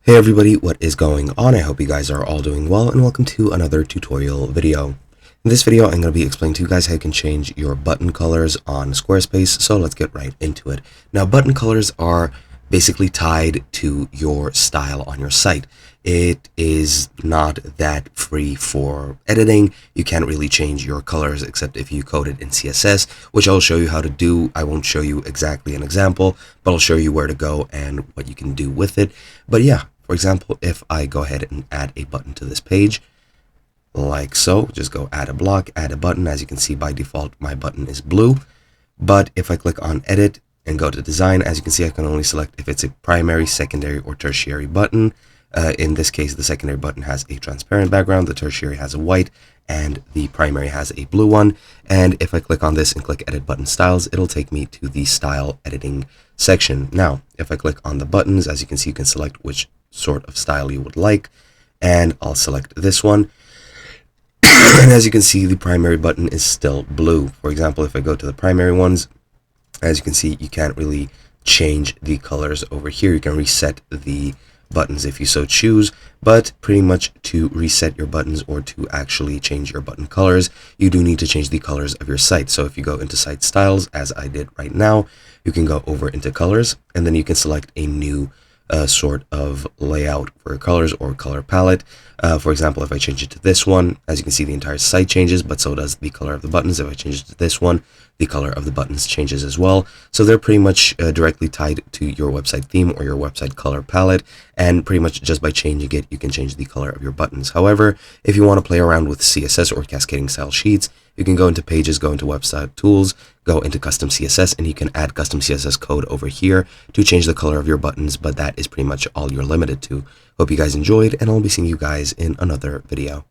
Hey everybody, what is going on? I hope you guys are all doing well, and welcome to another tutorial video. In this video, I'm going to be explaining to you guys how you can change your button colors on Squarespace, so let's get right into it. Now, button colors are basically tied to your style on your site. It is not that free for editing. You can't really change your colors except if you code it in CSS, which I'll show you how to do. I won't show you exactly an example, but I'll show you where to go and what you can do with it. But yeah, for example, if I go ahead and add a button to this page, like so, just go add a block, add a button. As you can see, by default, my button is blue. But if I click on edit and go to design, as you can see, I can only select if it's a primary, secondary, or tertiary button. In this case, the secondary button has a transparent background, the tertiary has a white, and the primary has a blue one. And if I click on this and click edit button styles, it'll take me to the style editing section. Now, if I click on the buttons, as you can see, you can select which sort of style you would like, and I'll select this one. And as you can see, the primary button is still blue. For example, if I go to the primary ones, as you can see, you can't really change the colors over here. You can reset the buttons if you so choose, but pretty much to reset your buttons or to actually change your button colors, you do need to change the colors of your site. So if you go into site styles, as I did right now, you can go over into colors, and then you can select a new sort of layout for colors or color palette. For example, if I change it to this one, as you can see, the entire site changes, but so does the color of the buttons. If I change it to this one, the color of the buttons changes as well. So they're pretty much directly tied to your website theme or your website color palette, and pretty much just by changing it, you can change the color of your buttons. However, if you want to play around with CSS or cascading style sheets, you can go into pages, go into website tools, go into custom CSS, and you can add custom CSS code over here to change the color of your buttons, but that is pretty much all you're limited to. Hope you guys enjoyed, and I'll be seeing you guys in another video.